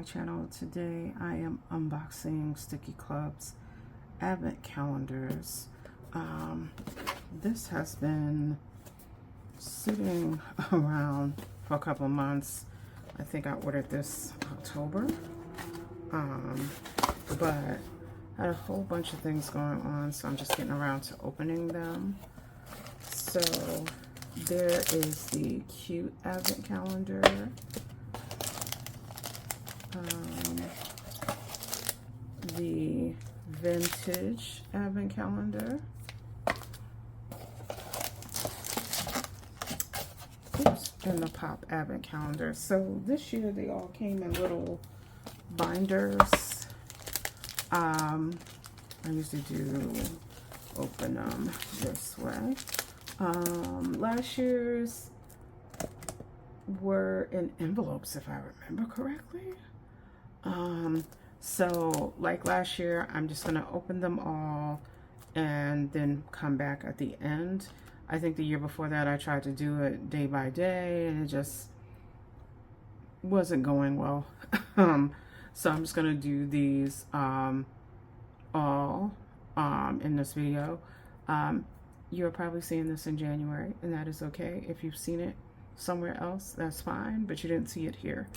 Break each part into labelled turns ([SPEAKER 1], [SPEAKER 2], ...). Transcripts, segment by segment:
[SPEAKER 1] channel. Today I am unboxing Stickii Club's advent calendars. This has been sitting around for a couple of months. I think I ordered this October, but I had a whole bunch of things going on, so I'm just getting around to opening them. So there is the cute advent calendar. The vintage advent calendar. Oops, and the pop advent calendar. So this year they all came in little binders. I usually do open them this way. Last year's were in envelopes, if I remember correctly. So like last year, I'm just gonna open them all and then come back at the end. I think the year before that I tried to do it day by day and it just wasn't going well. So I'm just gonna do these all in this video. You're probably seeing this in January, and that is okay. If you've seen it somewhere else, that's fine, but you didn't see it here.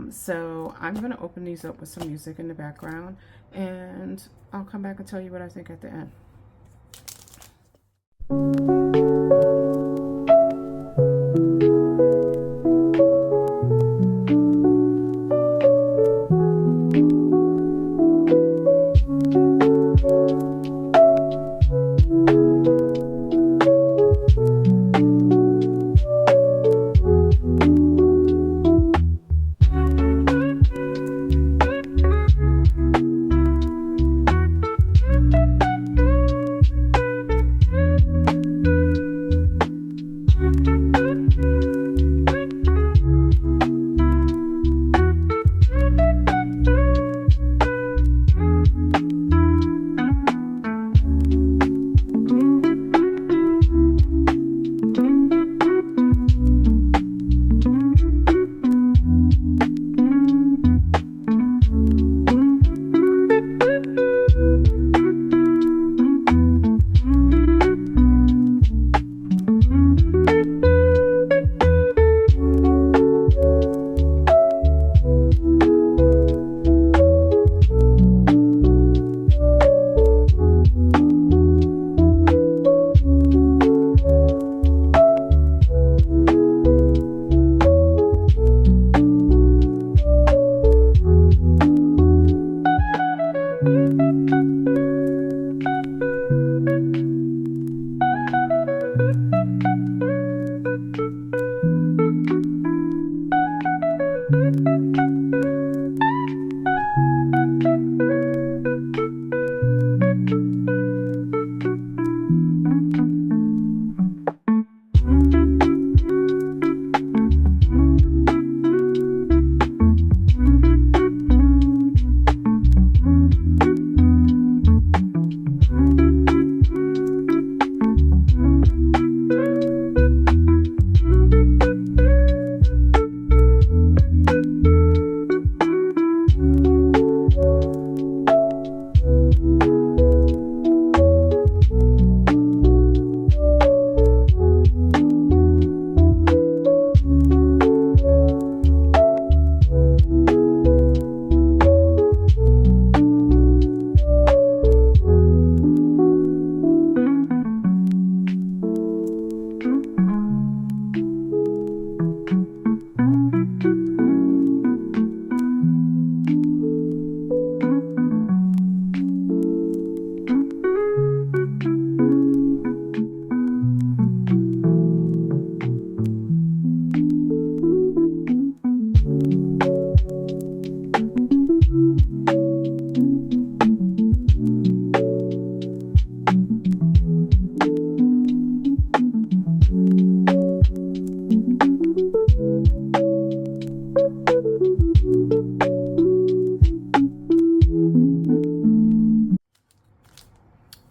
[SPEAKER 1] So I'm going to open these up with some music in the background, and I'll come back and tell you what I think at the end.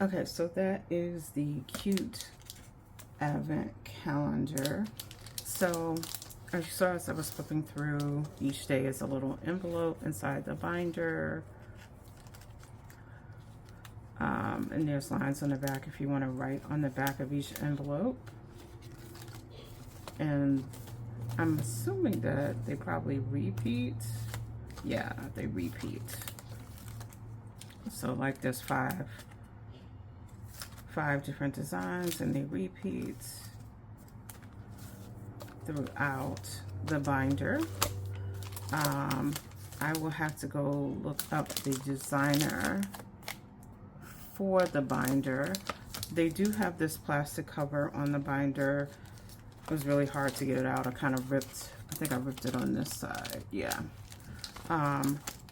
[SPEAKER 1] Okay, so that is the cute advent calendar. So As you saw as I was flipping through, each day is a little envelope inside the binder. And there's lines on the back if you want to write on the back of each envelope. And I'm assuming that they probably repeat. Yeah, they repeat. So like there's five different designs, and they repeat throughout the binder. I will have to go look up the designer for the binder. They do have this plastic cover on the binder. It was really hard to get it out. I kind of ripped, I think I ripped it on this side, yeah.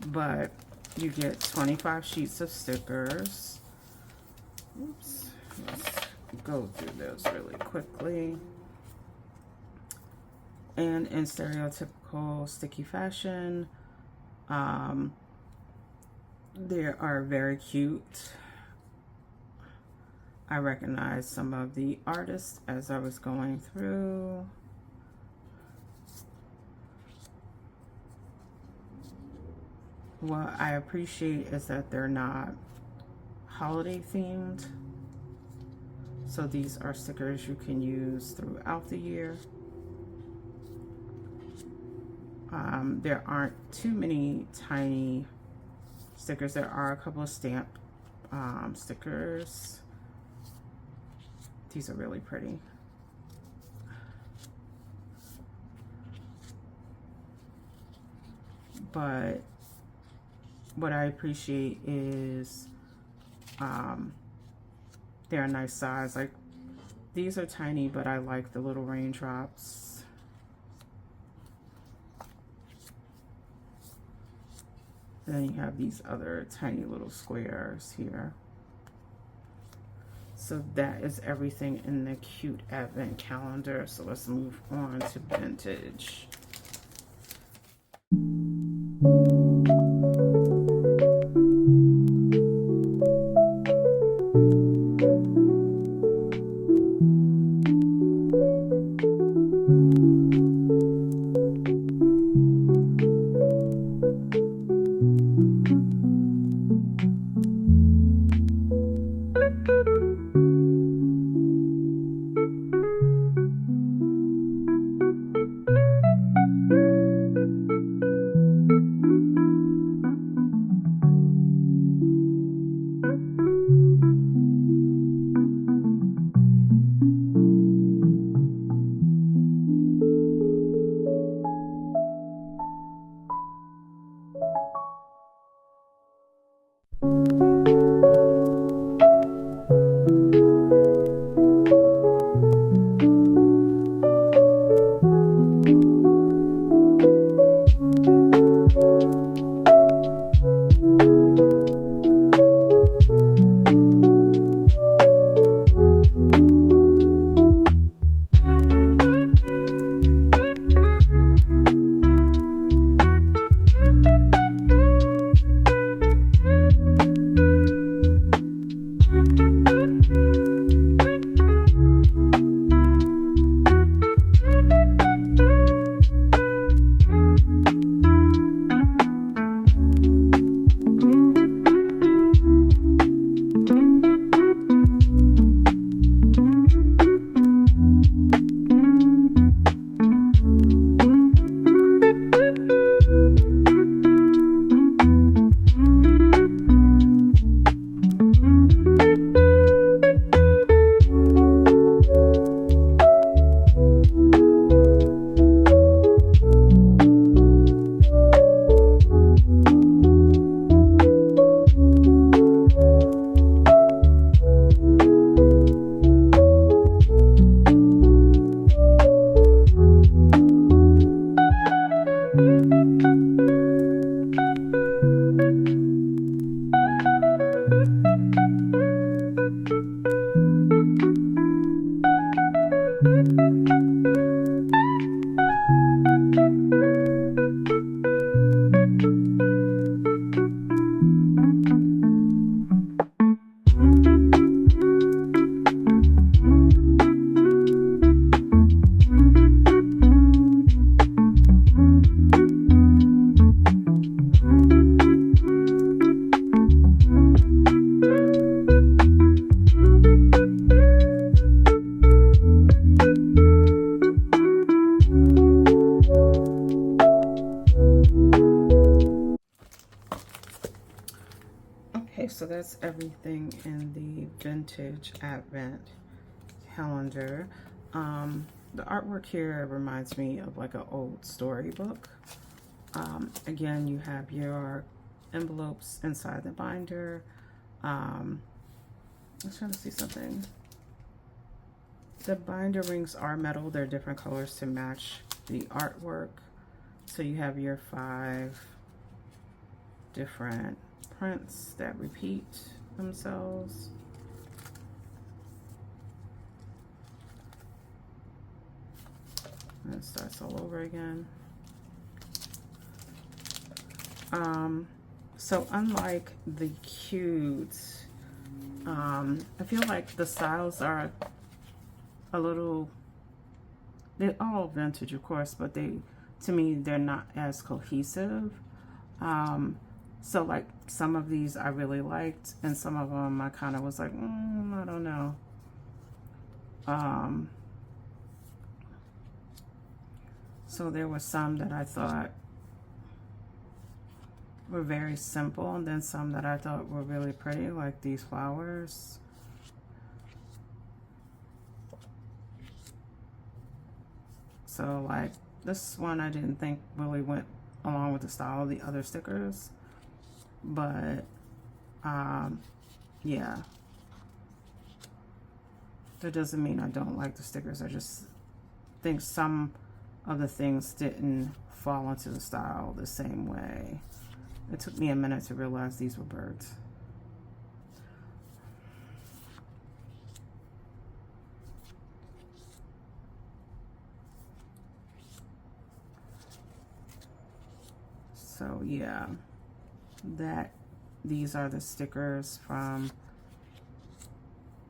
[SPEAKER 1] But you get 25 sheets of stickers. Oops, let's go through this really quickly. And in stereotypical Stickii fashion, they are very cute. I recognized some of the artists as I was going through. What I appreciate is that they're not holiday themed. So these are stickers you can use throughout the year. There aren't too many tiny stickers. There are a couple of stamp stickers. These are really pretty. But what I appreciate is they're a nice size. Like, these are tiny, but I like the little raindrops. And then you have these other tiny little squares here. So that is everything in the cute advent calendar. So let's move on to vintage. Okay, so that's everything in the vintage advent calendar. The artwork here reminds me of like an old storybook. Again, you have your envelopes inside the binder. I was trying to see something. The binder rings are metal. They're different colors to match the artwork. So you have your 5 different prints that repeat themselves. And it starts all over again. So unlike the cutes, I feel like the styles are a little, they're all vintage of course, but to me they're not as cohesive. So like some of these I really liked, and some of them I kind of was like, I don't know. So there were some that I thought were very simple, and then some that I thought were really pretty, like these flowers. So like this one I didn't think really went along with the style of the other stickers, but yeah, that doesn't mean I don't like the stickers. I just think some of the things didn't fall into the style the same way. It took me a minute to realize these were birds. So yeah, these are the stickers from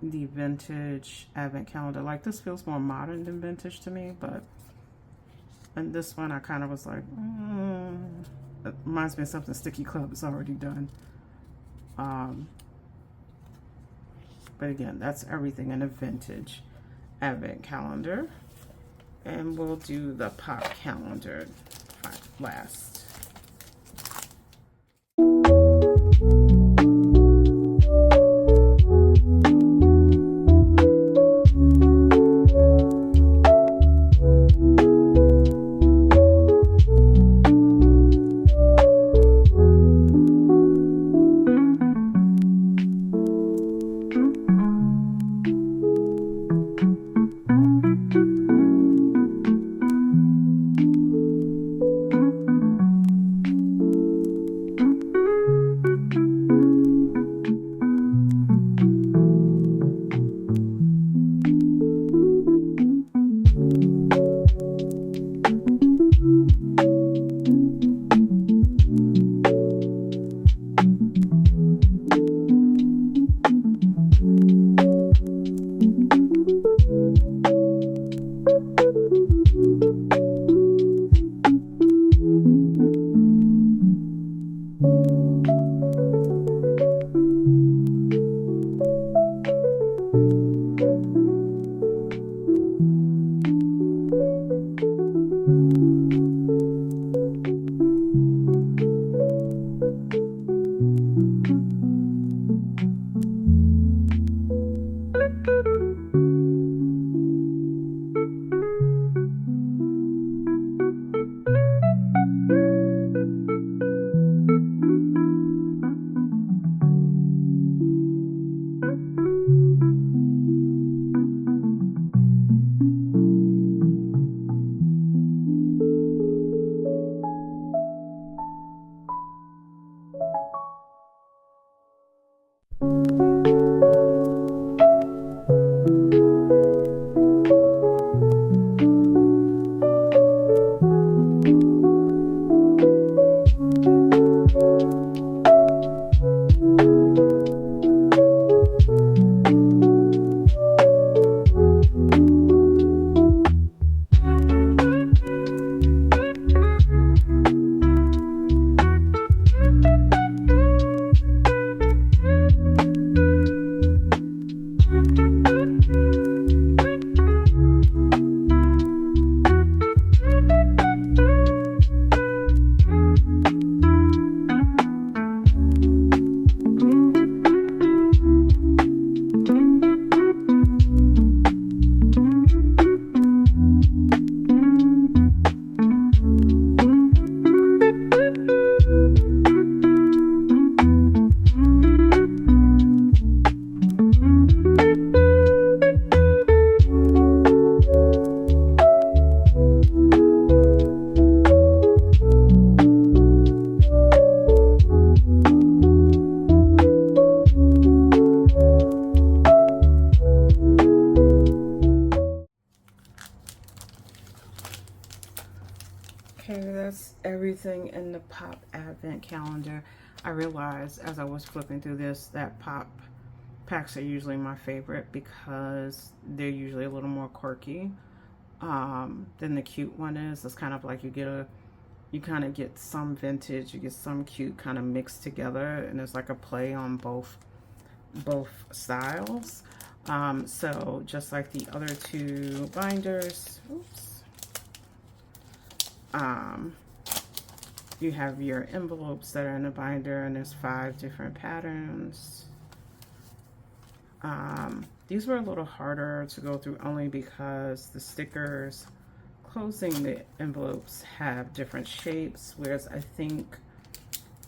[SPEAKER 1] the vintage advent calendar. Like this feels more modern than vintage to me, but and this one I kind of was like, it reminds me of something Stickii Club has already done. But again, that's everything in a vintage advent calendar. And we'll do the pop calendar last. advent calendar. I realized as I was flipping through this that pop packs are usually my favorite because they're usually a little more quirky than the cute one is. It's kind of like you kind of get some vintage, you get some cute kind of mixed together, and it's like a play on both styles. So just like the other two binders, oops, you have your envelopes that are in the binder, and there's 5 different patterns. These were a little harder to go through only because the stickers closing the envelopes have different shapes, whereas I think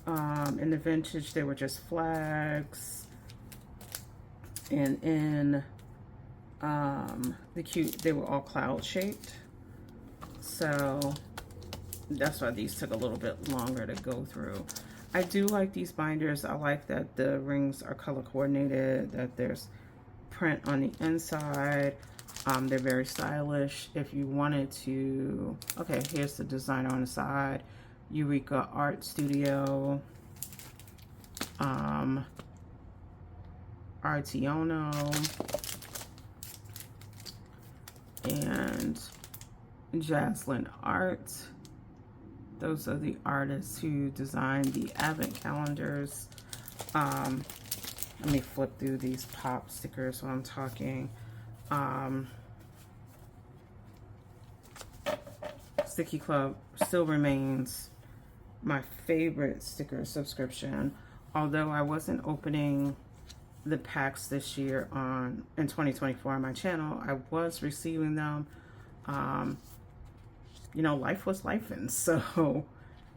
[SPEAKER 1] in the vintage they were just flags, and in the cute they were all cloud shaped. So that's why these took a little bit longer to go through. I do like these binders. I like that the rings are color coordinated, that there's print on the inside. They're very stylish. If you wanted to, okay, here's the designer on the side. Eureka Art Studio, Artiono, and Jaslyn Art. Those are the artists who designed the advent calendars. Let me flip through these pop stickers while I'm talking. Stickii Club still remains my favorite sticker subscription. Although I wasn't opening the packs this year in 2024 on my channel, I was receiving them. You know, life was lifing, so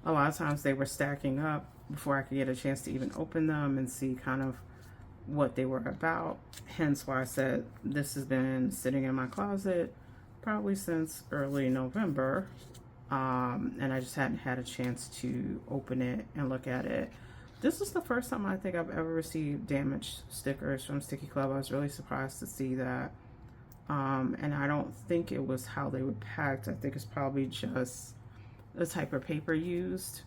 [SPEAKER 1] a lot of times they were stacking up before I could get a chance to even open them and see kind of what they were about. Hence why I said this has been sitting in my closet probably since early November, and I just hadn't had a chance to open it and look at it. This is the first time I think I've ever received damaged stickers from Stickii Club. I was really surprised to see that. And I don't think it was how they were packed. I think it's probably just the type of paper used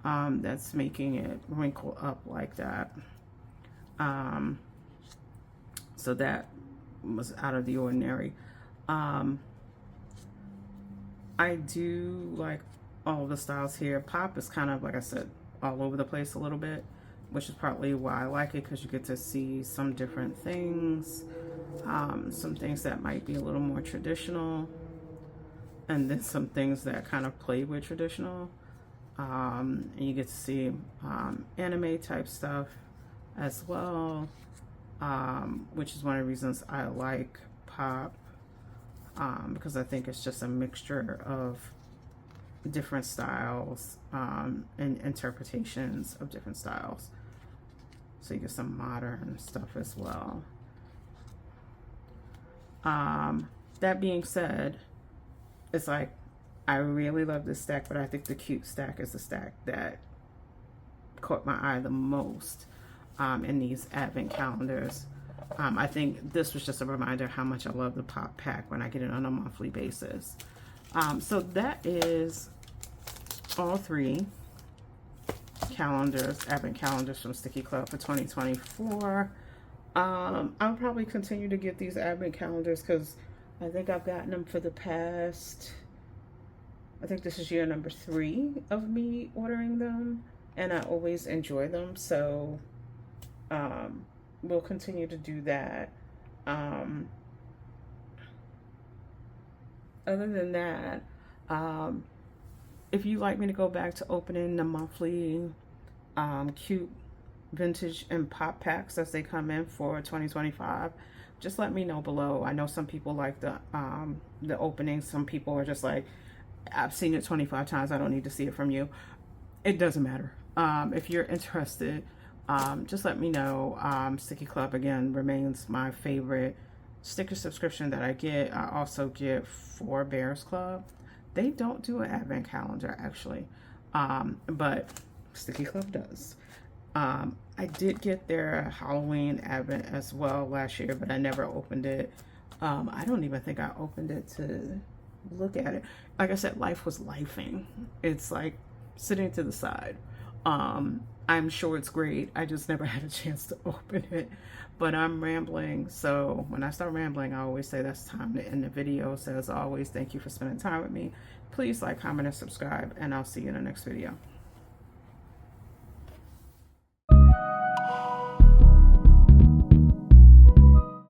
[SPEAKER 1] that's making it wrinkle up like that. So that was out of the ordinary. I do like all the styles here. Pop is kind of, like I said, all over the place a little bit, which is partly why I like it, because you get to see some different things. Some things that might be a little more traditional, and then some things that kind of play with traditional. And you get to see anime type stuff as well, which is one of the reasons I like pop, because I think it's just a mixture of different styles and interpretations of different styles. So you get some modern stuff as well. That being said, it's like, I really love this stack, but I think the cute stack is the stack that caught my eye the most in these advent calendars. I think this was just a reminder how much I love the pop pack when I get it on a monthly basis. So that is all 3 calendars, advent calendars from Stickii Club for 2024. I'll probably continue to get these advent calendars because I think I've gotten them for the past, I think this is year number 3 of me ordering them, and I always enjoy them. So we'll continue to do that. Other than that, if you'd like me to go back to opening the monthly cute vintage and pop packs as they come in for 2025, just let me know below. I know some people like the opening. Some people are just like, I've seen it 25 times, I don't need to see it from you. It doesn't matter. If you're interested, just let me know. Stickii Club, again, remains my favorite sticker subscription that I get. I also get for Bears Club. They don't do an advent calendar, actually, but Stickii Club does. I did get their Halloween advent as well last year, but I never opened it. I don't even think I opened it to look at it. Like I said, life was lifing. It's like sitting to the side. I'm sure it's great. I just never had a chance to open it. But I'm rambling, so when I start rambling, I always say that's time to end the video. So as always, thank you for spending time with me. Please like, comment, and subscribe, and I'll see you in the next video.